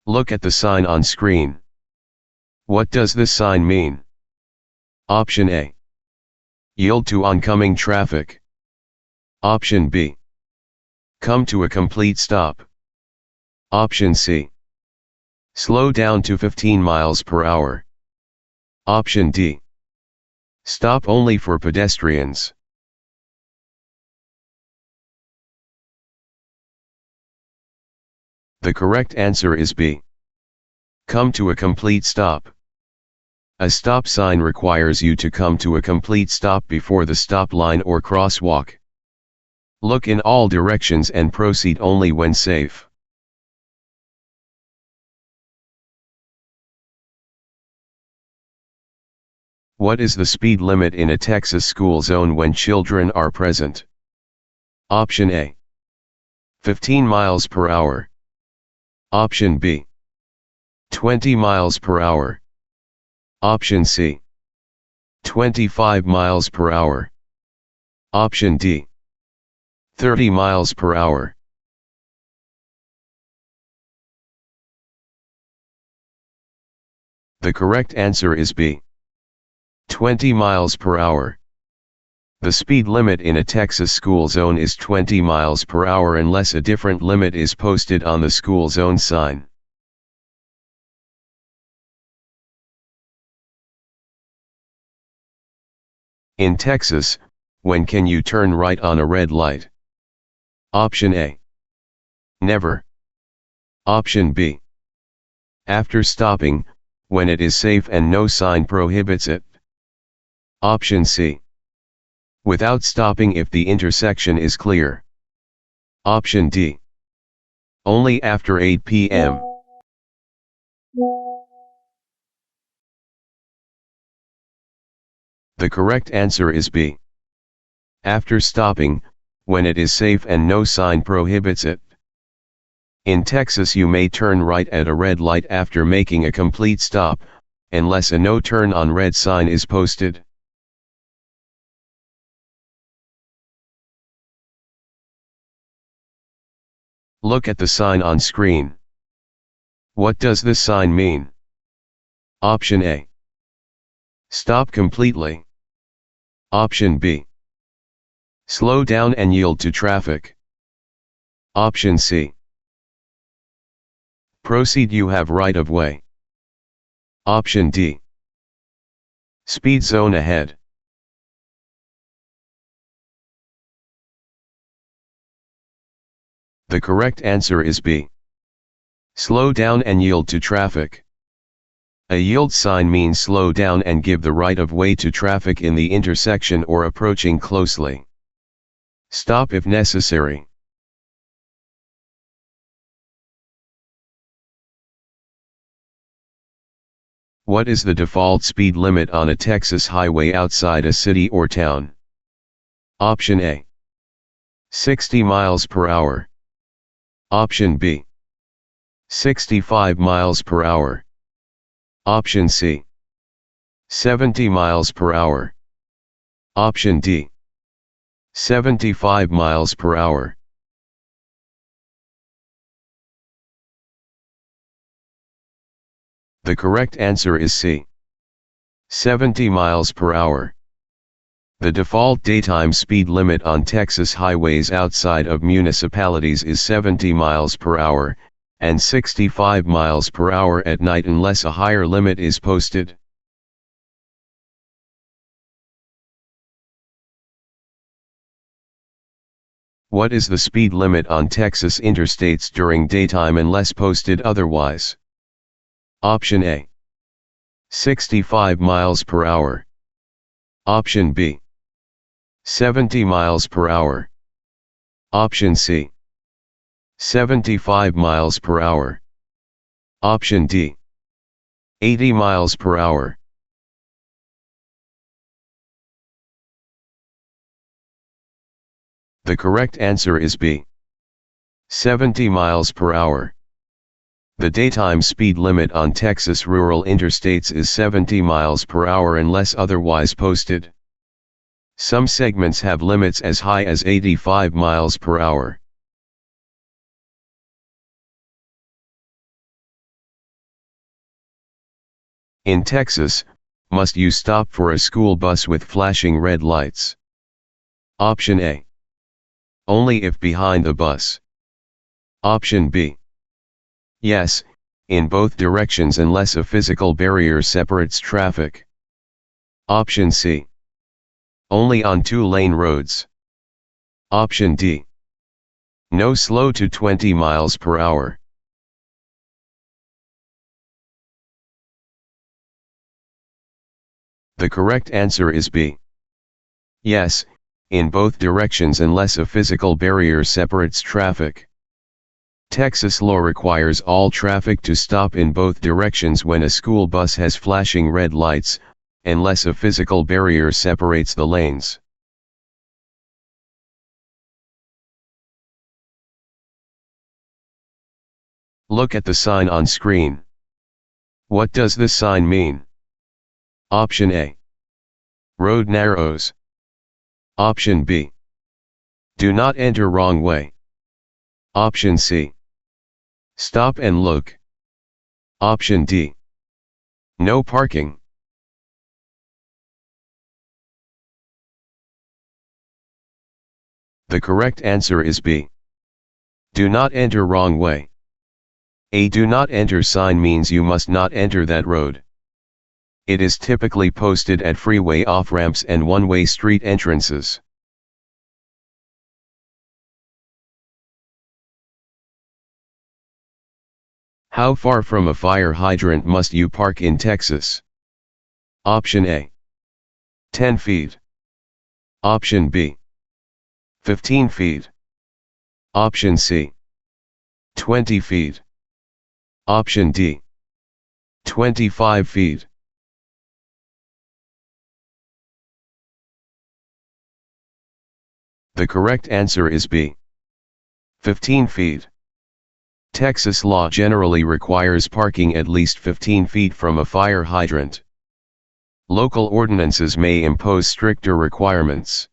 Look at the sign on screen. What does this sign mean? Option A. Yield to oncoming traffic. Option B. Come to a complete stop. Option C. Slow down to 15 miles per hour. Option D. Stop only for pedestrians. The correct answer is B. Come to a complete stop. A stop sign requires you to come to a complete stop before the stop line or crosswalk. Look in all directions and proceed only when safe. What is the speed limit in a Texas school zone when children are present? Option A. 15 miles per hour. Option B. 20 miles per hour. Option C. 25 miles per hour. Option D. 30 miles per hour. The correct answer is B. 20 miles per hour. The speed limit in a Texas school zone is 20 miles per hour unless a different limit is posted on the school zone sign. In Texas, when can you turn right on a red light? Option A. Never. Option B. After stopping, when it is safe and no sign prohibits it. Option C. Without stopping if the intersection is clear. Option D. Only after 8 p.m. The correct answer is B. After stopping, when it is safe and no sign prohibits it. In Texas you may turn right at a red light after making a complete stop, unless a no turn on red sign is posted. Look at the sign on screen. What does this sign mean? Option A. Stop completely. Option B. Slow down and yield to traffic. Option C. Proceed, you have right of way. Option D. Speed zone ahead. The correct answer is B. Slow down and yield to traffic. A yield sign means slow down and give the right of way to traffic in the intersection or approaching closely. Stop if necessary. What is the default speed limit on a Texas highway outside a city or town? Option A. 60 miles per hour. Option B. 65 miles per hour. Option C. 70 miles per hour. Option D. 75 miles per hour. The correct answer is C. 70 miles per hour. The default daytime speed limit on Texas highways outside of municipalities is 70 miles per hour, and 65 miles per hour at night unless a higher limit is posted. What is the speed limit on Texas interstates during daytime unless posted otherwise? Option A. 65 miles per hour. Option B. 70 miles per hour. Option C. 75 miles per hour. Option D. 80 miles per hour. The correct answer is B. 70 miles per hour. The daytime speed limit on Texas rural interstates is 70 miles per hour unless otherwise posted. Some segments have limits as high as 85 miles per hour. In Texas, must you stop for a school bus with flashing red lights? Option A. Only if behind the bus. Option B. Yes, in both directions unless a physical barrier separates traffic. Option C. Only on two-lane roads. Option D. No slow to 20 miles per hour. The correct answer is B. Yes, in both directions unless a physical barrier separates traffic. Texas law requires all traffic to stop in both directions when a school bus has flashing red lights, unless a physical barrier separates the lanes. Look at the sign on screen. What does this sign mean? Option A. Road narrows. Option B. Do not enter wrong way. Option C. Stop and look. Option D. No parking. The correct answer is B. Do not enter wrong way. A do not enter sign means you must not enter that road. It is typically posted at freeway off-ramps and one-way street entrances. How far from a fire hydrant must you park in Texas? Option A. 10 feet. Option B. 15 feet. Option C. 20 feet. Option D. 25 feet. The correct answer is B. 15 feet. Texas law generally requires parking at least 15 feet from a fire hydrant. Local ordinances may impose stricter requirements.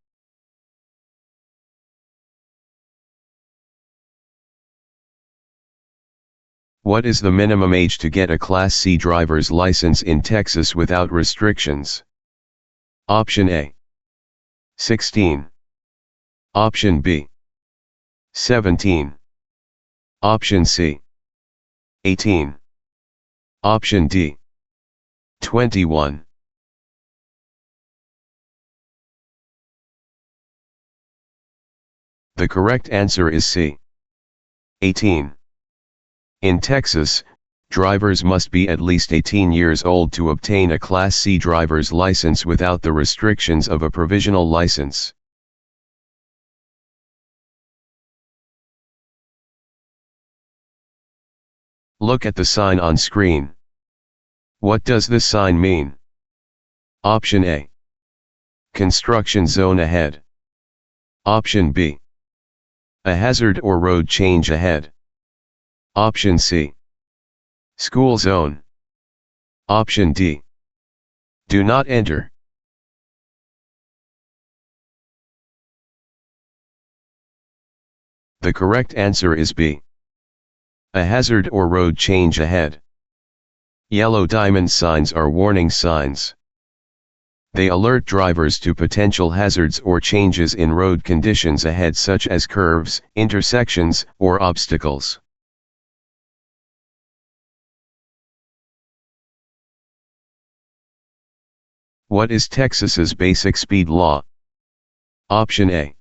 What is the minimum age to get a Class C driver's license in Texas without restrictions? Option A. 16. Option B. 17. Option C. 18. Option D. 21. The correct answer is C. 18. In Texas, drivers must be at least 18 years old to obtain a Class C driver's license without the restrictions of a provisional license. Look at the sign on screen. What does this sign mean? Option A. Construction zone ahead. Option B. A hazard or road change ahead. Option C. School zone. Option D. Do not enter. The correct answer is B. A hazard or road change ahead. Yellow diamond signs are warning signs. They alert drivers to potential hazards or changes in road conditions ahead, such as curves, intersections, or obstacles. What is Texas's basic speed law? Option A.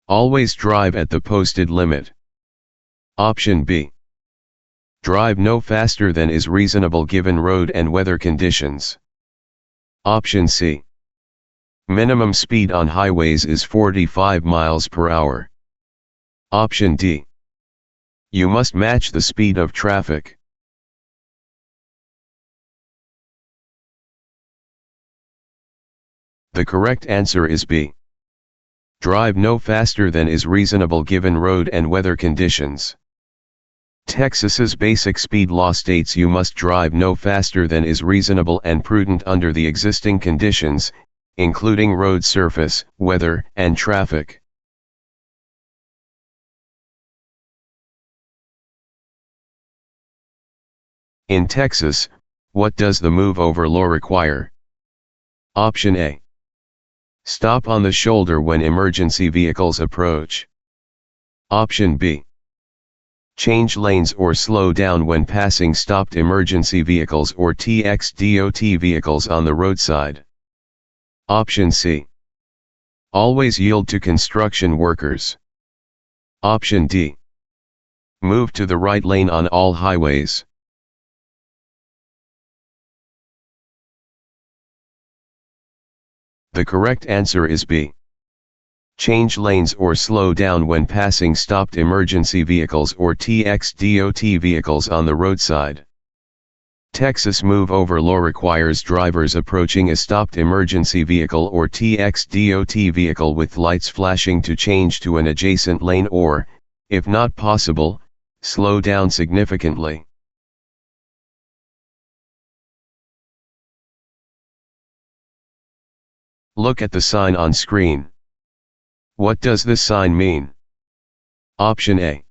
Always drive at the posted limit. Option B. Drive no faster than is reasonable given road and weather conditions. Option C. Minimum speed on highways is 45 miles per hour. Option D. You must match the speed of traffic. The correct answer is B. Drive no faster than is reasonable given road and weather conditions. Texas's basic speed law states you must drive no faster than is reasonable and prudent under the existing conditions, including road surface, weather, and traffic. In Texas, What does the move over law require? Option A. Stop on the shoulder when emergency vehicles approach. Option B. Change lanes or slow down when passing stopped emergency vehicles or TXDOT vehicles on the roadside. Option C. Always yield to construction workers. Option D. Move to the right lane on all highways. The correct answer is B. Change lanes or slow down when passing stopped emergency vehicles or TXDOT vehicles on the roadside. Texas move over law requires drivers approaching a stopped emergency vehicle or TXDOT vehicle with lights flashing to change to an adjacent lane or, if not possible, slow down significantly. Look at the sign on screen. What does this sign mean? Option A.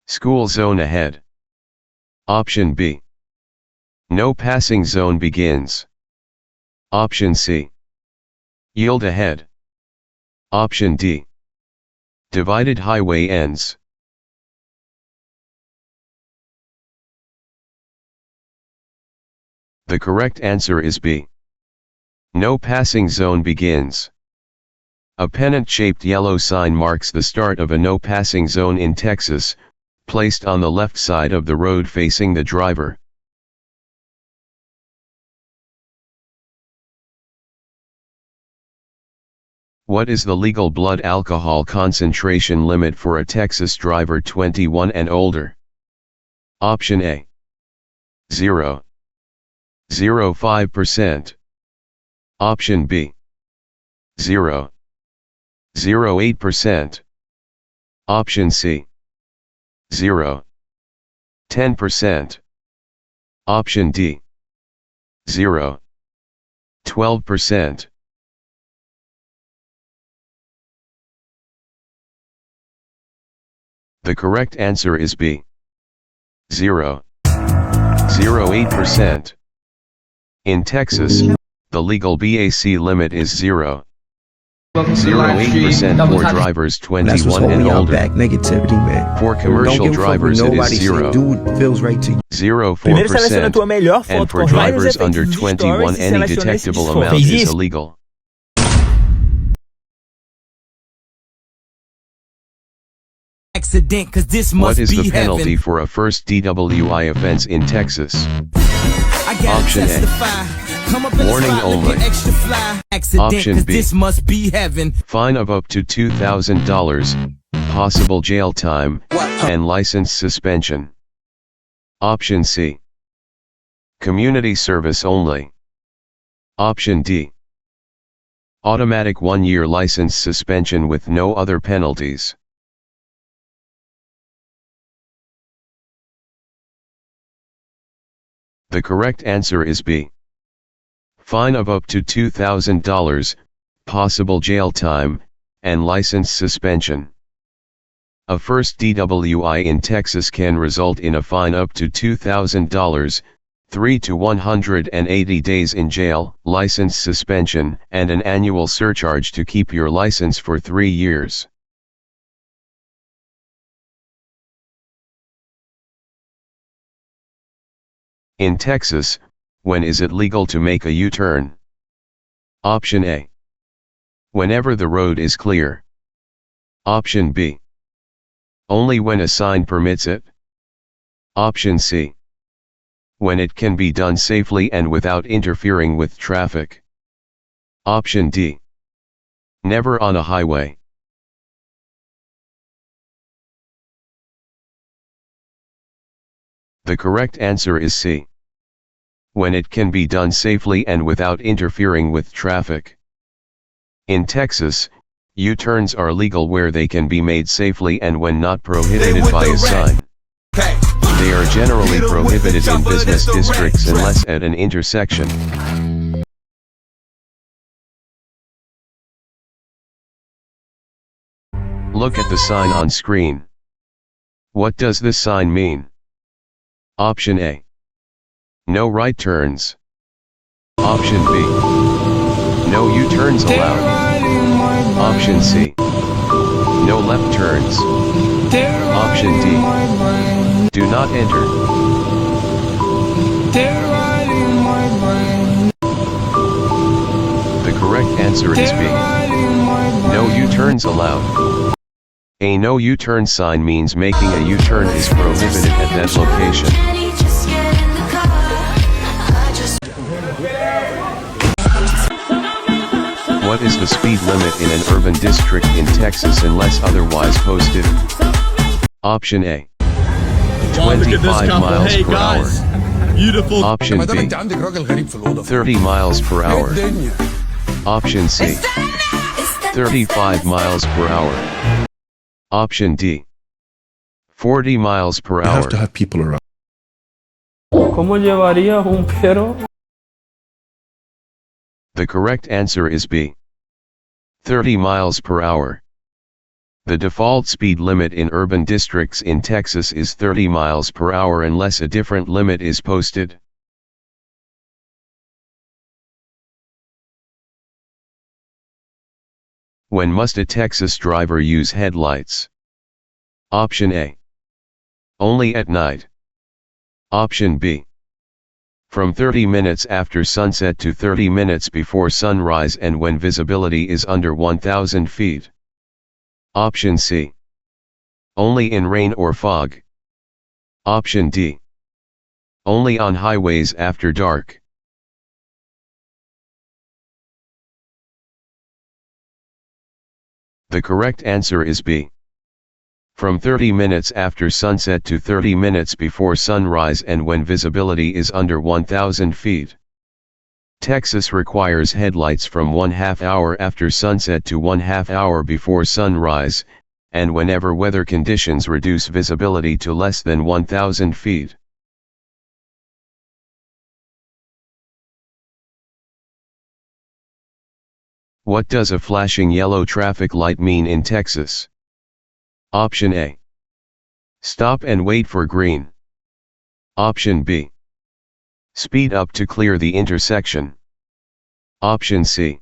School zone ahead. Option B. No passing zone begins. Option C. Yield ahead. Option D. Divided highway ends. The correct answer is B. No passing zone begins. A pennant-shaped yellow sign marks the start of a no passing zone in Texas, placed on the left side of the road facing the driver. What is the legal blood alcohol concentration limit for a Texas driver 21 and older? Option A. 0.05%. Option B. 0.08%. Option C. 0.10%. Option D. 0.12%. The correct answer is B. 0.08%. In Texas, the legal BAC limit is 0.08% for drivers 21 and older. For commercial drivers it is 0.04%, and for drivers under 21 any detectable amount is illegal. What is the penalty for a first DWI offense in Texas? Option A. Warning only. Option B. Fine of up to $2,000, possible jail time, and license suspension. Option C. Community service only. Option D. Automatic 1-year license suspension with no other penalties. The correct answer is B. Fine of up to $2,000, possible jail time, and license suspension. A first DWI in Texas can result in a fine up to $2,000, 3 to 180 days in jail, license suspension, and an annual surcharge to keep your license for 3 years. In Texas, when is it legal to make a U-turn? Option A. Whenever the road is clear. Option B. Only when a sign permits it. Option C. When it can be done safely and without interfering with traffic. Option D. Never on a highway. The correct answer is C. When it can be done safely and without interfering with traffic. In Texas, U-turns are legal where they can be made safely and when not prohibited by a sign. They are generally prohibited in business districts unless at an intersection. Look at the sign on screen. What does this sign mean? Option A. No right turns. Option B. No U-turns allowed. Option C. No left turns. Option D. Do not enter. The correct answer is B. No U-turns allowed. A no U-turn sign means making a U-turn is prohibited at that location. What is the speed limit in an urban district in Texas unless otherwise posted? Option A. 25 miles per hour. Beautiful. Option B. 30 miles per hour. Option C. 35 miles per hour. Option D. 40 miles per hour. You have to have people around. ¿Cómo llevaría un perro? The correct answer is B. 30 miles per hour. The default speed limit in urban districts in Texas is 30 miles per hour unless a different limit is posted. When must a Texas driver use headlights? Option A. Only at night. Option B. From 30 minutes after sunset to 30 minutes before sunrise and when visibility is under 1,000 feet. Option C. Only in rain or fog. Option D. Only on highways after dark. The correct answer is B. From 30 minutes after sunset to 30 minutes before sunrise and when visibility is under 1,000 feet. Texas requires headlights from 1/2 hour after sunset to 1/2 hour before sunrise, and whenever weather conditions reduce visibility to less than 1,000 feet. What does a flashing yellow traffic light mean in Texas? Option A. Stop and wait for green. Option B. Speed up to clear the intersection. Option C.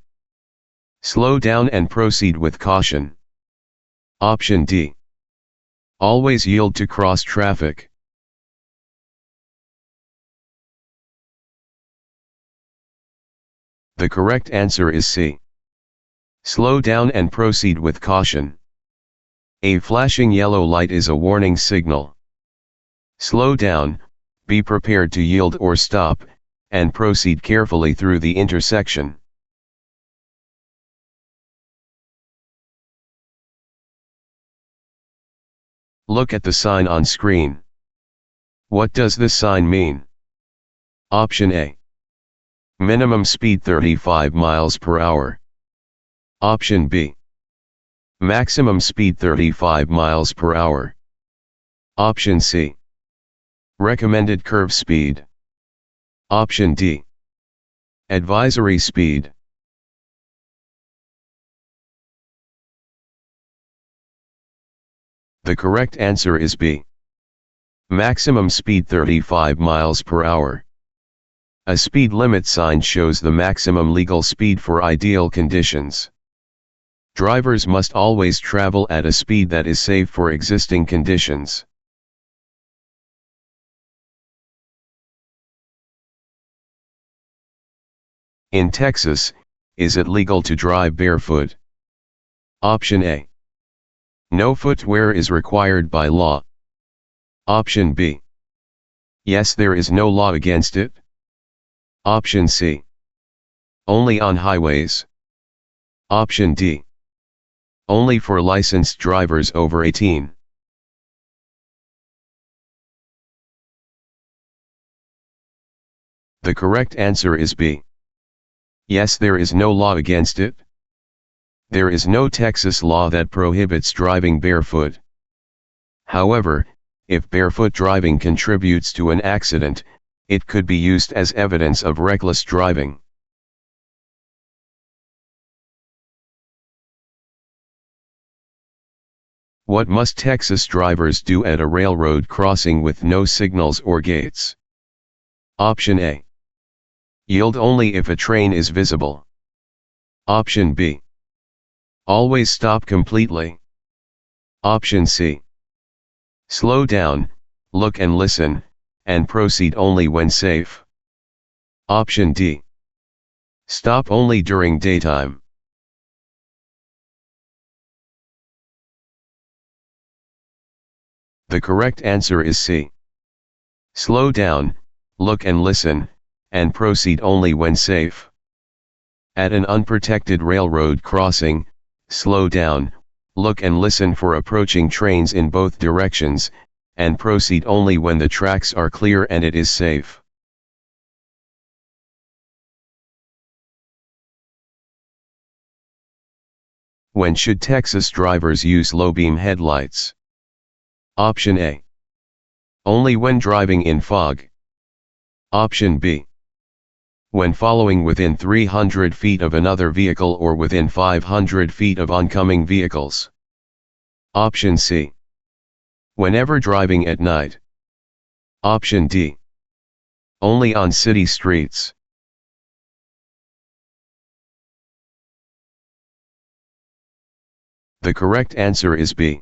Slow down and proceed with caution. Option D. Always yield to cross traffic. The correct answer is C. Slow down and proceed with caution. A flashing yellow light is a warning signal. Slow down, be prepared to yield or stop, and proceed carefully through the intersection. Look at the sign on screen. What does this sign mean? Option A. Minimum speed 35 miles per hour. Option B. Maximum speed 35 miles per hour. Option C. Recommended curve speed. Option D. Advisory speed. The correct answer is B. Maximum speed 35 miles per hour. A speed limit sign shows the maximum legal speed for ideal conditions. Drivers must always travel at a speed that is safe for existing conditions. In Texas, is it legal to drive barefoot? Option A. No footwear is required by law. Option B. Yes, there is no law against it. Option C. Only on highways. Option D. Only for licensed drivers over 18. The correct answer is B. Yes, there is no law against it. There is no Texas law that prohibits driving barefoot. However, if barefoot driving contributes to an accident, it could be used as evidence of reckless driving. What must Texas drivers do at a railroad crossing with no signals or gates? Option A. Yield only if a train is visible. Option B. Always stop completely. Option C. Slow down, look and listen, and proceed only when safe. Option D. Stop only during daytime. The correct answer is C. Slow down, look and listen, and proceed only when safe. At an unprotected railroad crossing, slow down, look and listen for approaching trains in both directions, and proceed only when the tracks are clear and it is safe. When should Texas drivers use low-beam headlights? Option A. Only when driving in fog. Option B. When following within 300 feet of another vehicle or within 500 feet of oncoming vehicles. Option C. Whenever driving at night. Option D. Only on city streets. The correct answer is B.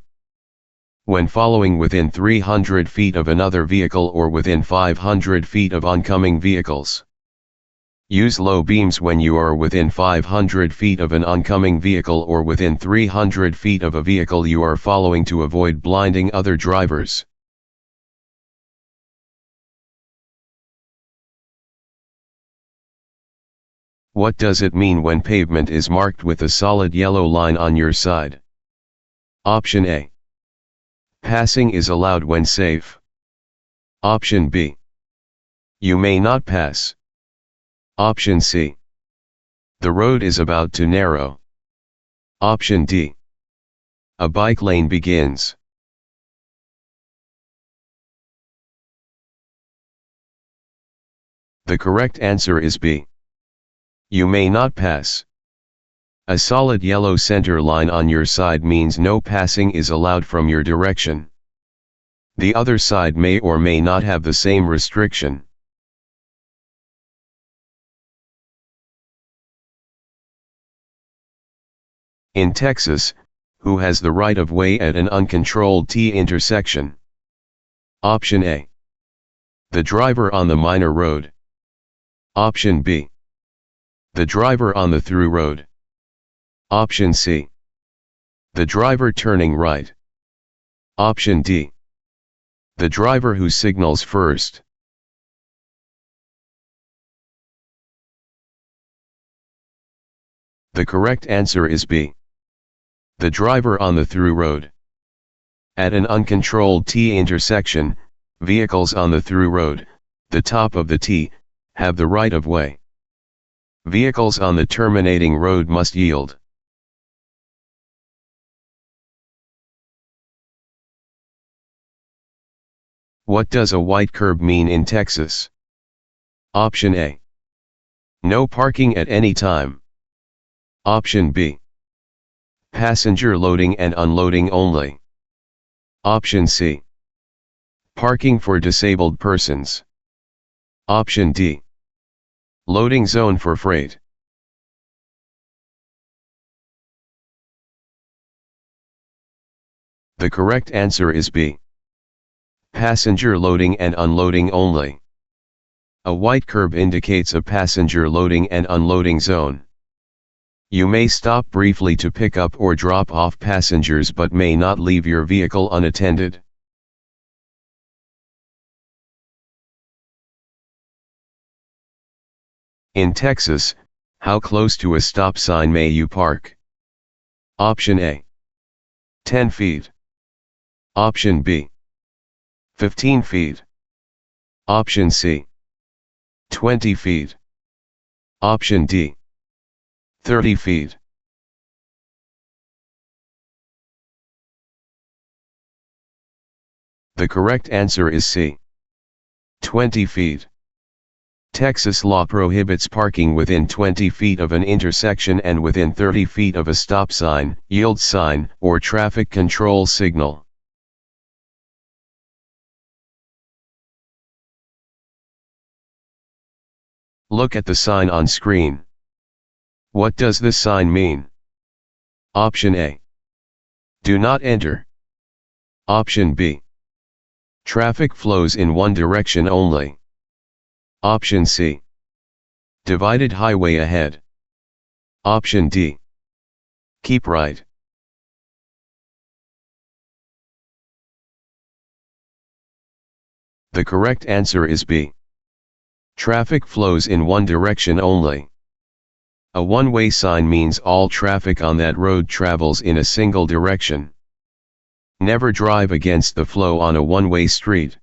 When following within 300 feet of another vehicle or within 500 feet of oncoming vehicles. Use low beams when you are within 500 feet of an oncoming vehicle or within 300 feet of a vehicle you are following to avoid blinding other drivers. What does it mean when pavement is marked with a solid yellow line on your side? Option A. Passing is allowed when safe. Option B. You may not pass. Option C. The road is about to narrow. Option D. A bike lane begins. The correct answer is B. You may not pass. A solid yellow center line on your side means no passing is allowed from your direction. The other side may or may not have the same restriction. In Texas, who has the right of way at an uncontrolled T intersection? Option A. The driver on the minor road. Option B. The driver on the through road. Option C. The driver turning right. Option D. The driver who signals first. The correct answer is B. The driver on the through road. At an uncontrolled T intersection, vehicles on the through road, the top of the T, have the right of way. Vehicles on the terminating road must yield. What does a white curb mean in Texas? Option A. No parking at any time. Option B. Passenger loading and unloading only. Option C. Parking for disabled persons. Option D. Loading zone for freight. The correct answer is B. Passenger loading and unloading only. A white curb indicates a passenger loading and unloading zone. You may stop briefly to pick up or drop off passengers but may not leave your vehicle unattended. In Texas, how close to a stop sign may you park? Option A. 10 feet. Option B. 15 feet. Option C. 20 feet. Option D. 30 feet. The correct answer is C. 20 feet. Texas law prohibits parking within 20 feet of an intersection and within 30 feet of a stop sign, yield sign, or traffic control signal. Look at the sign on screen. What does this sign mean? Option A. Do not enter. Option B. Traffic flows in one direction only. Option C. Divided highway ahead. Option D. Keep right. The correct answer is B. Traffic flows in one direction only. A one-way sign means all traffic on that road travels in a single direction. Never drive against the flow on a one-way street.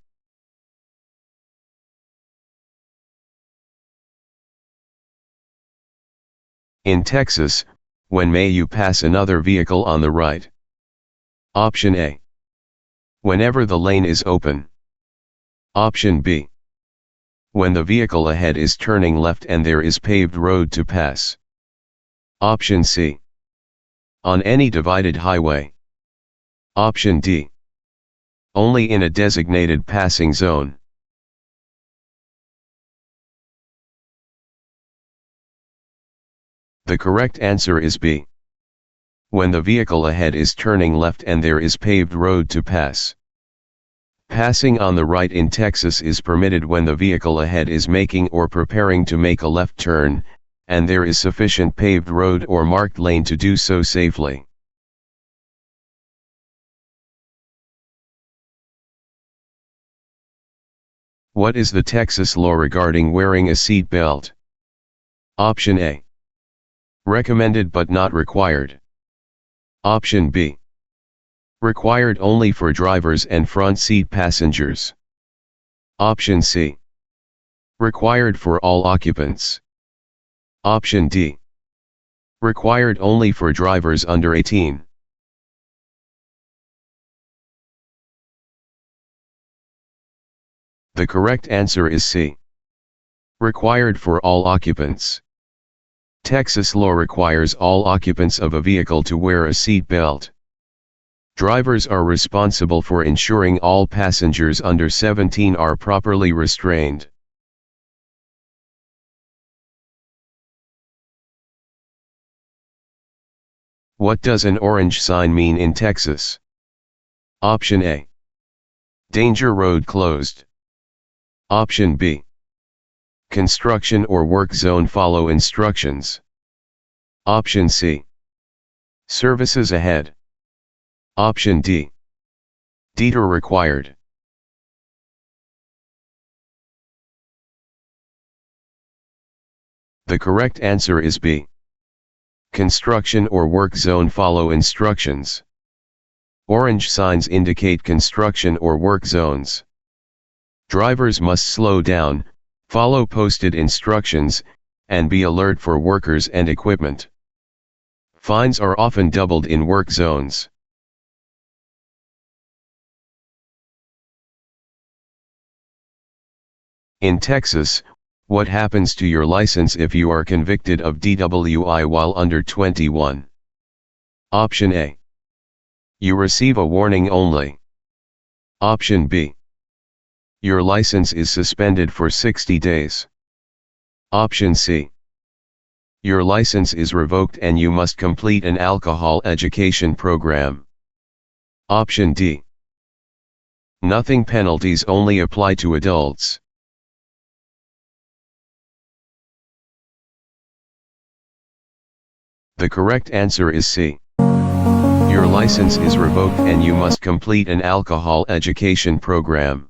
In Texas, when may you pass another vehicle on the right? Option A. Whenever the lane is open. Option B. When the vehicle ahead is turning left and there is paved road to pass. Option C. On any divided highway. Option D. Only in a designated passing zone. The correct answer is B. When the vehicle ahead is turning left and there is paved road to pass. Passing on the right in Texas is permitted when the vehicle ahead is making or preparing to make a left turn, and there is sufficient paved road or marked lane to do so safely. What is the Texas law regarding wearing a seat belt? Option A. Recommended but not required. Option B. Required only for drivers and front seat passengers. Option C. Required for all occupants. Option D. Required only for drivers under 18. The correct answer is C. Required for all occupants. Texas law requires all occupants of a vehicle to wear a seat belt. Drivers are responsible for ensuring all passengers under 17 are properly restrained. What does an orange sign mean in Texas? Option A. Danger road closed. Option B. Construction or work zone follow instructions. Option C. Services ahead. Option D. Detour required. The correct answer is B. Construction or work zone follow instructions. Orange signs indicate construction or work zones. Drivers must slow down, follow posted instructions, and be alert for workers and equipment. Fines are often doubled in work zones. In Texas, what happens to your license if you are convicted of DWI while under 21? Option A. You receive a warning only. Option B. Your license is suspended for 60 days. Option C. Your license is revoked and you must complete an alcohol education program. Option D. Nothing, penalties only apply to adults. The correct answer is C. Your license is revoked and you must complete an alcohol education program.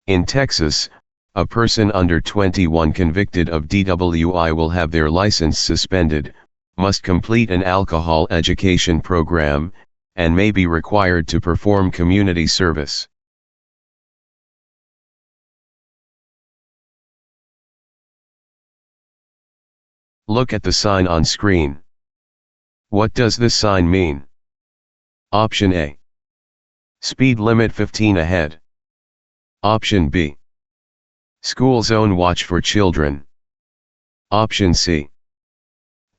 In Texas, a person under 21 convicted of DWI will have their license suspended, must complete an alcohol education program, and may be required to perform community service. Look at the sign on screen. What does this sign mean? Option A. Speed limit 15 ahead. Option B. School zone watch for children. Option C.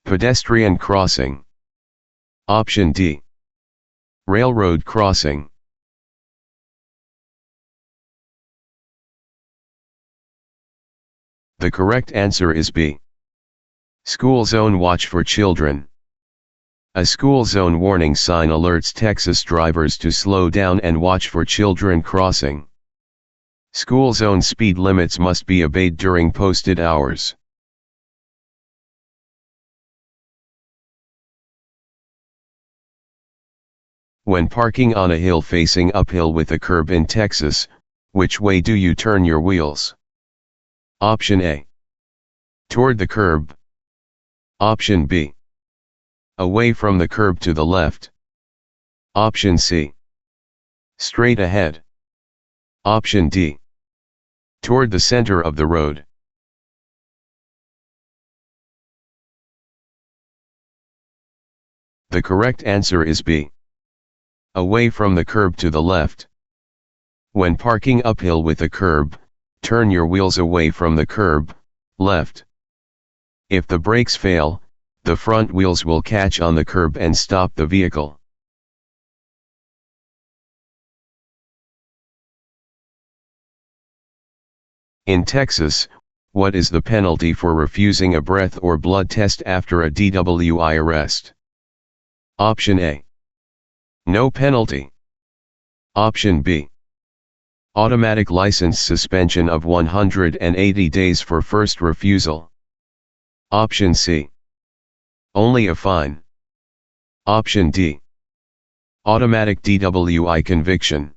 Pedestrian crossing. Option D. Railroad crossing. The correct answer is B. School zone watch for children. A school zone warning sign alerts Texas drivers to slow down and watch for children crossing. School zone speed limits must be obeyed during posted hours. When parking on a hill facing uphill with a curb in Texas, which way do you turn your wheels? Option A. Toward the curb. Option B. Away from the curb to the left. Option C. Straight ahead. Option D. Toward the center of the road. The correct answer is B. Away from the curb to the left. When parking uphill with a curb, turn your wheels away from the curb, left. If the brakes fail, the front wheels will catch on the curb and stop the vehicle. In Texas, what is the penalty for refusing a breath or blood test after a DWI arrest? Option A. No penalty. Option B. Automatic license suspension of 180 days for first refusal. Option C. Only a fine. Option D. Automatic DWI conviction.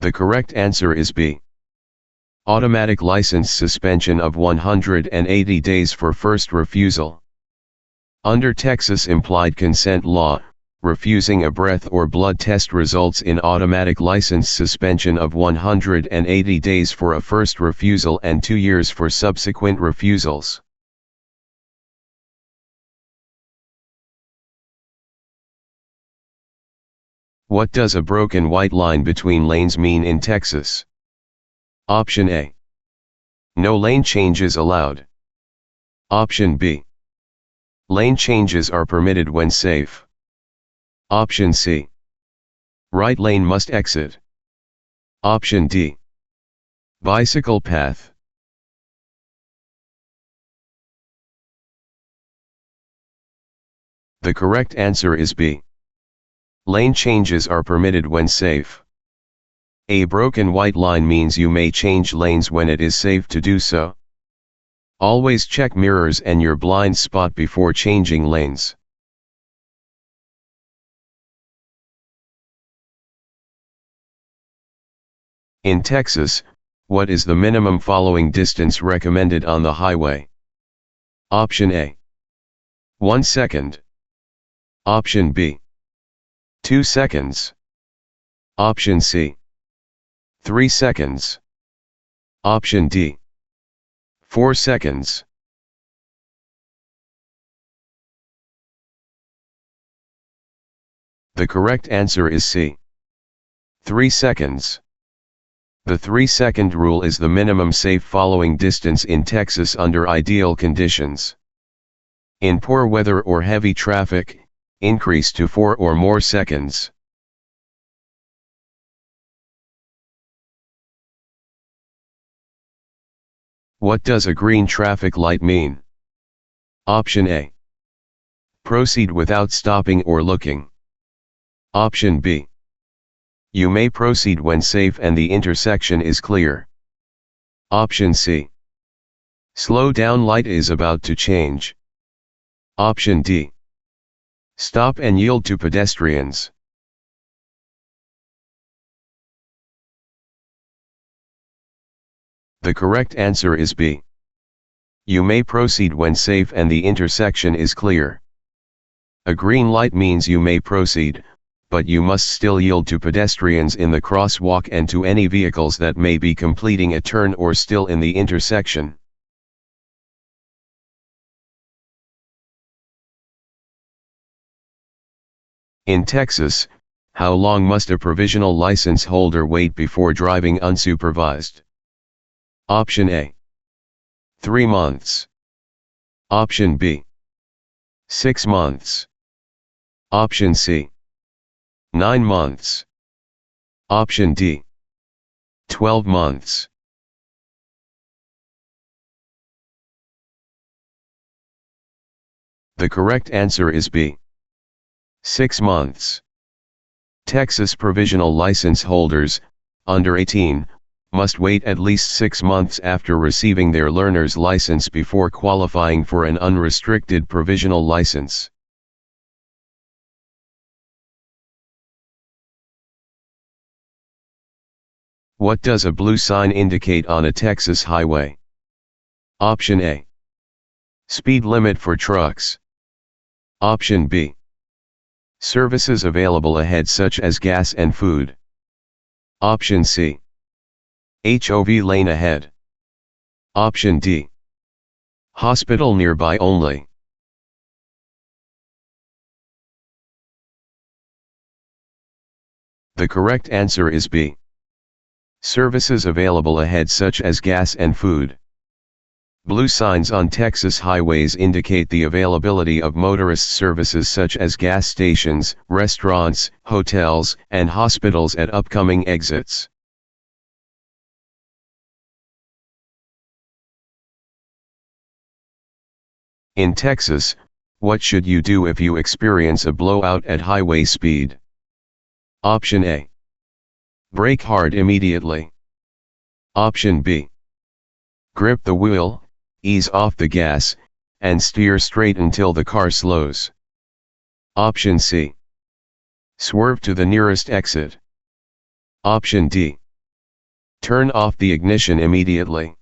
The correct answer is B. Automatic license suspension of 180 days for first refusal. Under Texas implied consent law, refusing a breath or blood test results in automatic license suspension of 180 days for a first refusal and 2 years for subsequent refusals. What does a broken white line between lanes mean in Texas? Option A. No lane changes allowed. Option B. Lane changes are permitted when safe. Option C. Right lane must exit. Option D. Bicycle path. The correct answer is B. Lane changes are permitted when safe. A broken white line means you may change lanes when it is safe to do so. Always check mirrors and your blind spot before changing lanes. In Texas, what is the minimum following distance recommended on the highway? Option A. 1 second. Option B. 2 seconds. Option C. 3 seconds. Option D. 4 seconds. The correct answer is C. 3 seconds. The 3-second rule is the minimum safe following distance in Texas under ideal conditions. In poor weather or heavy traffic, increase to 4 or more seconds. What does a green traffic light mean? Option A. Proceed without stopping or looking. Option B. You may proceed when safe and the intersection is clear. Option C. Slow down, light is about to change. Option D. Stop and yield to pedestrians. The correct answer is B. You may proceed when safe and the intersection is clear. A green light means you may proceed, but you must still yield to pedestrians in the crosswalk and to any vehicles that may be completing a turn or still in the intersection. In Texas, how long must a provisional license holder wait before driving unsupervised? Option A. 3 months. Option B. 6 months. Option C. 9 months. Option D. 12 months. The correct answer is B. 6 months. Texas provisional license holders, under 18, must wait at least 6 months after receiving their learner's license before qualifying for an unrestricted provisional license. What does a blue sign indicate on a Texas highway? Option A. Speed limit for trucks. Option B. Services available ahead such as gas and food. Option C. HOV lane ahead. Option D. Hospital nearby only. The correct answer is B. Services available ahead such as gas and food. Blue signs on Texas highways indicate the availability of motorist services such as gas stations, restaurants, hotels, and hospitals at upcoming exits. In Texas, what should you do if you experience a blowout at highway speed? Option A. Brake hard immediately. Option B. Grip the wheel, ease off the gas, and steer straight until the car slows. Option C. Swerve to the nearest exit. Option D. Turn off the ignition immediately.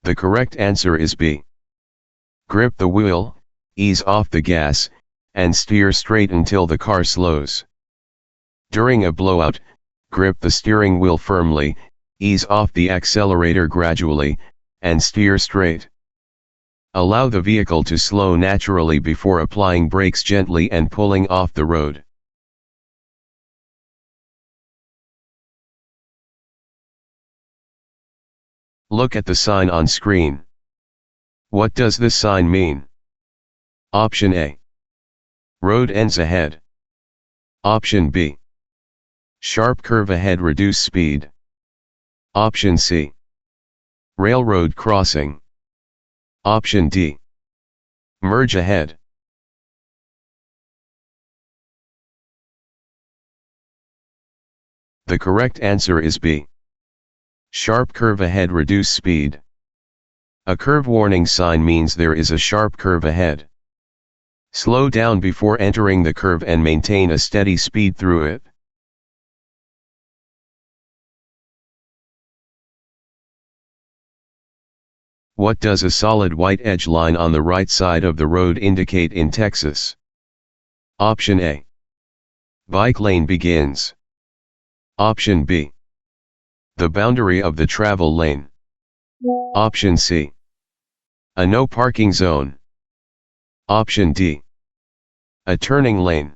The correct answer is B. Grip the wheel, ease off the gas, and steer straight until the car slows. During a blowout, grip the steering wheel firmly, ease off the accelerator gradually, and steer straight. Allow the vehicle to slow naturally before applying brakes gently and pulling off the road. Look at the sign on screen. What does this sign mean? Option A. Road ends ahead. Option B. Sharp curve ahead, reduce speed. Option C. Railroad crossing. Option D. Merge ahead. The correct answer is B. Sharp curve ahead, reduce speed. A curve warning sign means there is a sharp curve ahead. Slow down before entering the curve and maintain a steady speed through it. What does a solid white edge line on the right side of the road indicate in Texas? Option A. Bike lane begins. Option B. The boundary of the travel lane. Option C. A no parking zone. Option D. A turning lane.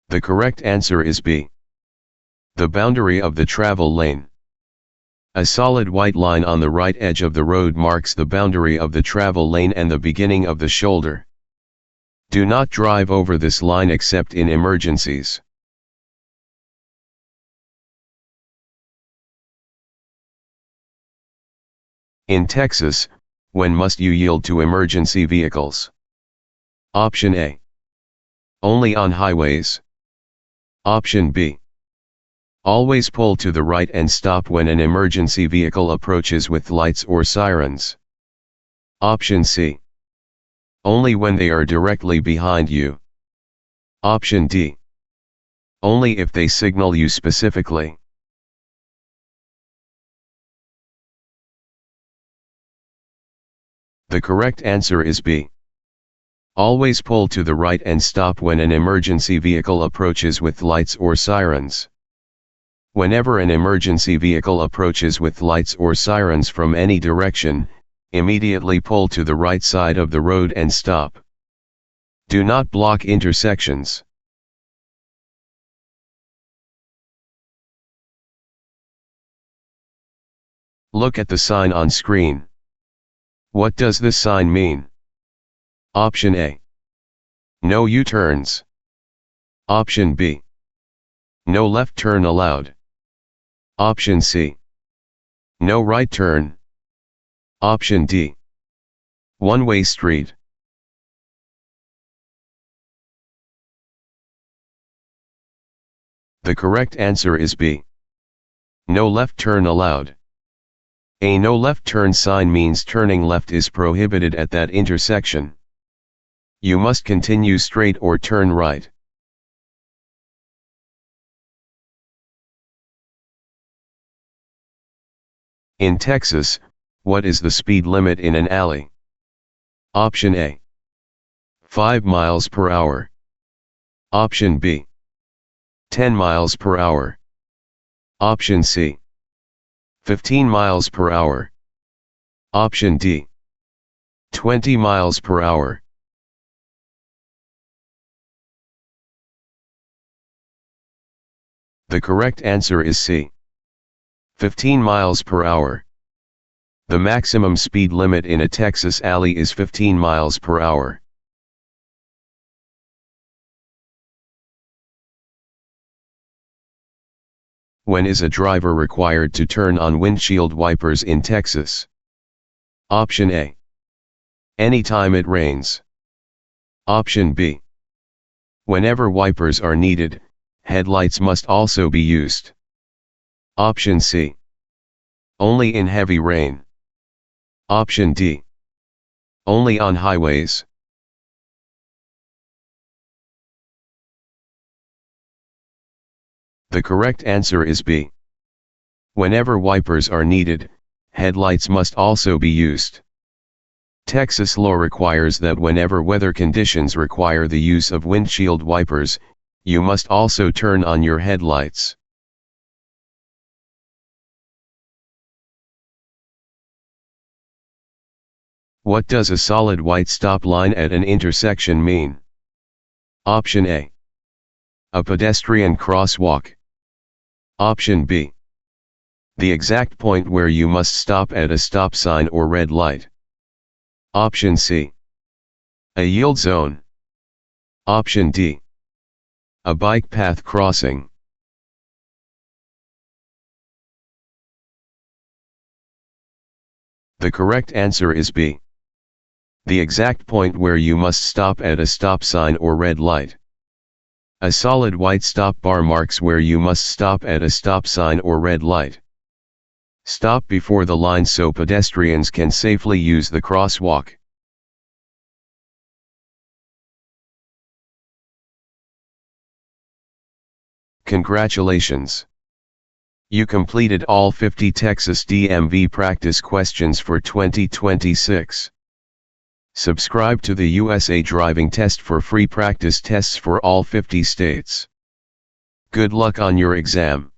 The correct answer is B. The boundary of the travel lane. A solid white line on the right edge of the road marks the boundary of the travel lane and the beginning of the shoulder. Do not drive over this line except in emergencies. In Texas, when must you yield to emergency vehicles? Option A. Only on highways. Option B. Always pull to the right and stop when an emergency vehicle approaches with lights or sirens. Option C. Only when they are directly behind you. Option D. Only if they signal you specifically. The correct answer is B. Always pull to the right and stop when an emergency vehicle approaches with lights or sirens. Whenever an emergency vehicle approaches with lights or sirens from any direction, immediately pull to the right side of the road and stop. Do not block intersections. Look at the sign on screen. What does this sign mean? Option A. No U-turns. Option B. No left turn allowed. Option C. No right turn. Option D. One-way street. The correct answer is B. No left turn allowed. A no left turn sign means turning left is prohibited at that intersection. You must continue straight or turn right. In Texas, what is the speed limit in an alley? Option A. 5 miles per hour. Option B. 10 miles per hour. Option C. 15 miles per hour. Option D. 20 miles per hour. The correct answer is C. 15 miles per hour. The maximum speed limit in a Texas alley is 15 miles per hour. When is a driver required to turn on windshield wipers in Texas? Option A. Anytime it rains. Option B. Whenever wipers are needed, headlights must also be used. Option C. Only in heavy rain. Option D. Only on highways. The correct answer is B. Whenever wipers are needed, headlights must also be used. Texas law requires that whenever weather conditions require the use of windshield wipers, you must also turn on your headlights. What does a solid white stop line at an intersection mean? Option A. A pedestrian crosswalk. Option B. The exact point where you must stop at a stop sign or red light. Option C. A yield zone. Option D. A bike path crossing. The correct answer is B. The exact point where you must stop at a stop sign or red light. A solid white stop bar marks where you must stop at a stop sign or red light. Stop before the line so pedestrians can safely use the crosswalk. Congratulations! You completed all 50 Texas DMV practice questions for 2026. Subscribe to the USA Driving Test for free practice tests for all 50 states. Good luck on your exam.